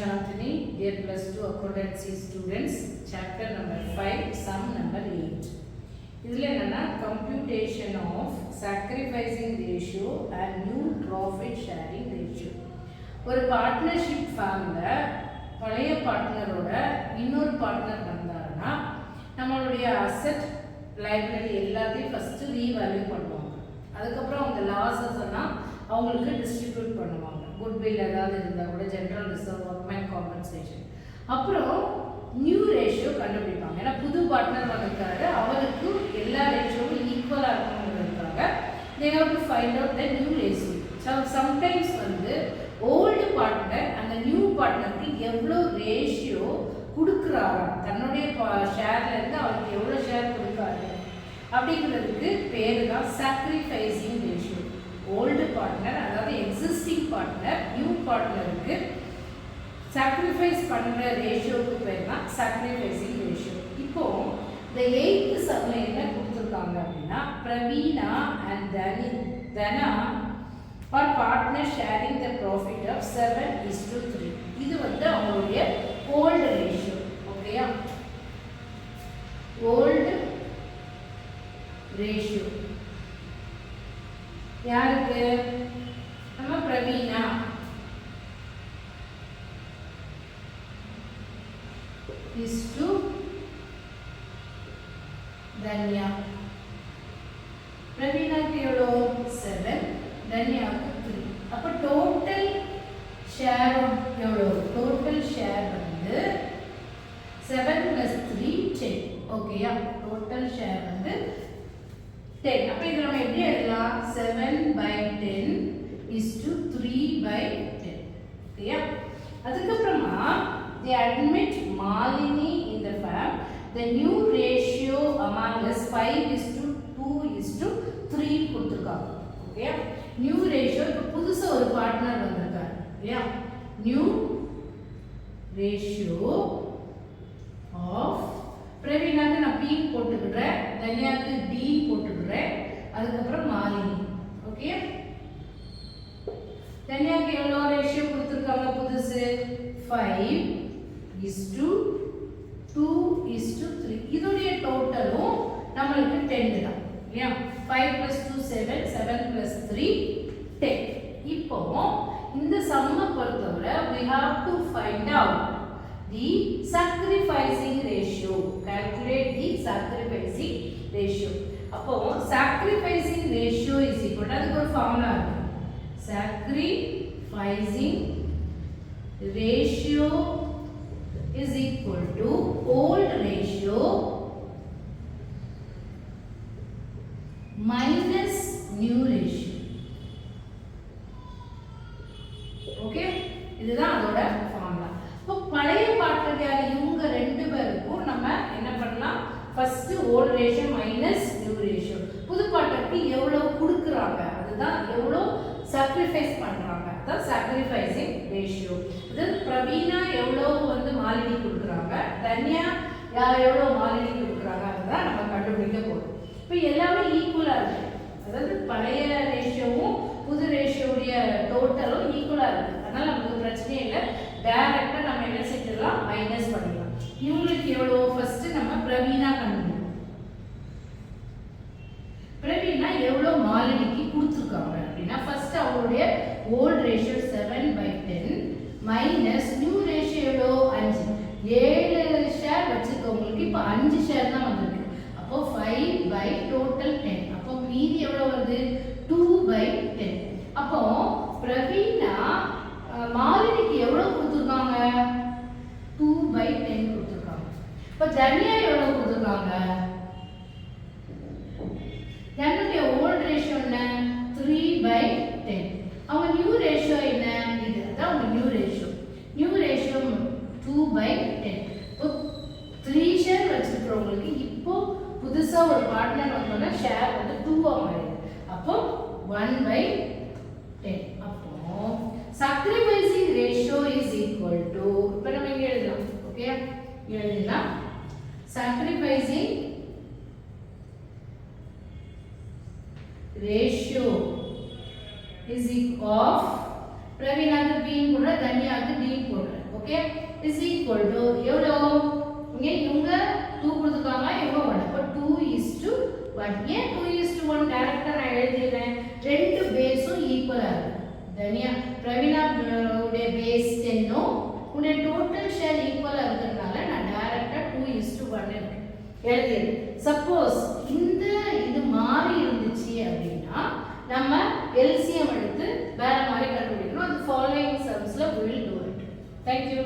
Shantini, dear plus 2 accountancy students, chapter number 5, sum number 8. இதில் என்னன்னா computation of sacrificing ratio and new profit sharing ratio. ஒரு partnership ஃபார்மில் பழைய பார்ட்னரோட இன்னொரு partner வந்தாருன்னா நம்மளுடைய அசெட் லைபிலிட்டி எல்லாத்தையும் ஃபஸ்ட்டு ரீவேல்யூ பண்ணுவாங்க. அதுக்கப்புறம் அவங்க லாஸஸ் எல்லாம் அவங்களுக்கு டிஸ்ட்ரிபியூட் பண்ணுவாங்க. குட்வில் ஏதாவது இருந்தால் கூட ஜென்ரல் ரிசர்வ் ஒர்க்மேன் காம்பன்சேஷன். அப்புறம் நியூ ரேஷியோ கண்டுபிடிப்பாங்க. ஏன்னா புது பார்ட்னர் வந்திருக்காரு, அவருக்கு எல்லா ரேஷியோவும் ஈக்குவலாக இருக்கணுங்கிறதுக்காக they have to find out the new ratio. So sometimes வந்து ஓல்டு பார்ட்னர் அந்த நியூ பார்ட்னருக்கு எவ்வளோ ரேஷியோ கொடுக்குறாரா, தன்னுடைய ஷேர்லேருந்து அவருக்கு எவ்வளோ ஷேர் கொடுக்குறாரு அப்படிங்கிறதுக்கு பேர் தான் சாக்ரிஃபைசிங் ரேஷியோ. ஓல்டு பார்ட்னர் அதாவது எக்ஸிஸ்டிங் பார்ட்னர் நியூ பார்ட்னருக்கு சாக்ரிஃபைஸ் பண்ணுற ரேஷியோவுக்கு பேர் தான் சாக்ரிஃபைசிங் ரேஷியோ. இப்போது இந்த 8th சம்மில் என்ன கொடுத்துருக்காங்க அப்படின்னா Praveena and Dhana are partner sharing the profit of 7:3. இது வந்து அவங்களுடைய ஓல்டு ரேஷியோ. ஓகேயா, ஓல்டு ரேஷியோ யாருக்கு? நம்ம பிரவீனா is to தன்யா. பிரவீனாக்கு எவ்வளோ? 7, தன்யாவுக்கு 3. அப்போ டோட்டல் ஷேர் எவ்வளோ? டோட்டல் ஷேர் வந்து 7 + 3 10. ஓகேயா, டோட்டல் ஷேர் வந்து 10. அப்போ இது நம்ம எப்படி எழுதலாம்? 7/10 = 3/10. ஓகேயா, அதுக்கப்புறமா they admit Malini in the firm. The new ratio among us 5:2:3 கொடுத்திருக்காங்க. ஓகேயா, நியூ ரேஷியோ. இப்போ புதுசா ஒரு பார்ட்னர் வந்திருக்காரு இல்லையா? நியூ ரேஷியோ ஆஃப் பிரவீனாக்கு நான் பி போட்டுக்கிறேன், தன்யாக்கு டி போட்டுக்கிறேன், அதுக்கப்புறம் மாலினி. ஓகே, தன்யாக்கு எவ்வளோ ரேஷியோ கொடுத்துருக்காங்க புதுசு? 5:2:3. இதோடைய டோட்டலும் நம்மளுக்கு 10 தான் இல்லையா? 5 + 2 7, 7 + 3 10. இப்போ இந்த சம்மை பொறுத்தவரை we have to find out the sacrificing ratio. Calculate the sacrificing ratio. அப்போ sacrificing ratio is equal to, அதுக்கு ஒரு ஃபார்முலா இருக்கு. Sacrificing ratio is equal to old ratio minus new ratio. Okay, இதுதான் அதோட ஃபார்முலா. இப்போ பழைய பார்ட்னர் இவங்க ரெண்டு பேருக்கும் நம்ம என்ன பண்ணலாம்? First volt ratio minus new ratio. புது பார்ட்னருக்கு எவ்வளவு கொடுக்குறாங்க, அதுதான் எவ்வளோ சாக்ரிஃபைஸ் பண்றாங்க, அதான் சாக்ரிஃபைசிங் ரேஷியோ. இது பிரவீனா எவ்வளோ வந்து மாலினி கொடுக்குறாங்க, தன்யா எவ்வளோ மாலினி கொடுக்குறாங்க, அதுதான் நம்ம கண்டுபிடிக்க போகிறோம். இப்போ எல்லாமே ஈக்குவலாக இருக்கு, அதாவது பழைய ரேஷியோவும் புது ரேஷியோடைய டோட்டலும் ஈக்குவலாக இருக்கு. அதனால நமக்கு பிரச்சனையே இல்லை. டைரக்டாக நம்ம என்ன செஞ்சிடலாம்? மைனஸ் பண்ணிடலாம். இவங்களுக்கு எவ்வளோ? ஃபர்ஸ்ட் நம்ம பிரவீனா கண்டுபிடிக்கணும். பிரவீனா எவ்வளோ மாலினிக்கு கொடுத்துருக்காங்க அப்படின்னா ஃபர்ஸ்ட் அவங்களுடைய volt ratio 7/10 minus new ratio எவ்வளோ? 5. 7 ஷேர் வச்சுருக்கவங்களுக்கு இப்போ 5 ஷேர் தான் வந்திருக்கு. அப்போ 5 டோட்டல் 10. அப்போ மீதி எவ்வளோ வருது? 2/10. அப்போ பிரவீனா மாலினிக்கு எவ்வளோ கொடுத்துருக்காங்க? 2/10 கொடுத்துருக்காங்க. இப்போ தன்யா எவ்வளோ கொடுத்துருக்காங்க? தன்னுடைய ஓல்ட் ரேஷியோ என்ன? 3/10. அவங்க நியூ ரேஷியோ என்ன? இது அதான் அவங்க நியூ ரேஷியோ. New ratio 2/10. இப்போ 3 ஷேர் வச்சிருக்கிறவங்களுக்கு இப்போ புதுசா ஒரு பார்ட்னர் வந்தோன்னா ஷேர் வந்து 2 ஆகும். அப்போ 1/10. அப்போ sacrificing ratio is equal to, இப்போ நம்ம இங்கே எழுதலாம். ஓகே, எழுதலாம் sacrificing ratio is equal of பிரவீனாக்கு B போடுற, தன்யாக்கு D போடுற. ஓகே is equal to எவ்வளோ? இங்க இவங்க 2 கொடுத்துருக்காங்க, இவங்க 1. அப்போ 2:1. ஏன் 2:1 டைரக்டா நான் எழுதிடுறேன்? ரெண்டு பேஸும் ஈக்குவலா இருக்கு. தன்யா பிரவீனா உடைய பேஸ் 10 உடைய டோட்டல் ஷேர் ஈக்குவலா இருக்கிறதுனால நான் டைரக்டா 2:1 எழுதிடுறேன். சப்போஸ் இந்த இது மாறி இருந்துச்சு அப்படின்னா நம்ம LCM எடுத்து வேற மாதிரி கண்டுபிடிக்கணும். அது following சம்ஸ்ல we will do it. Thank you.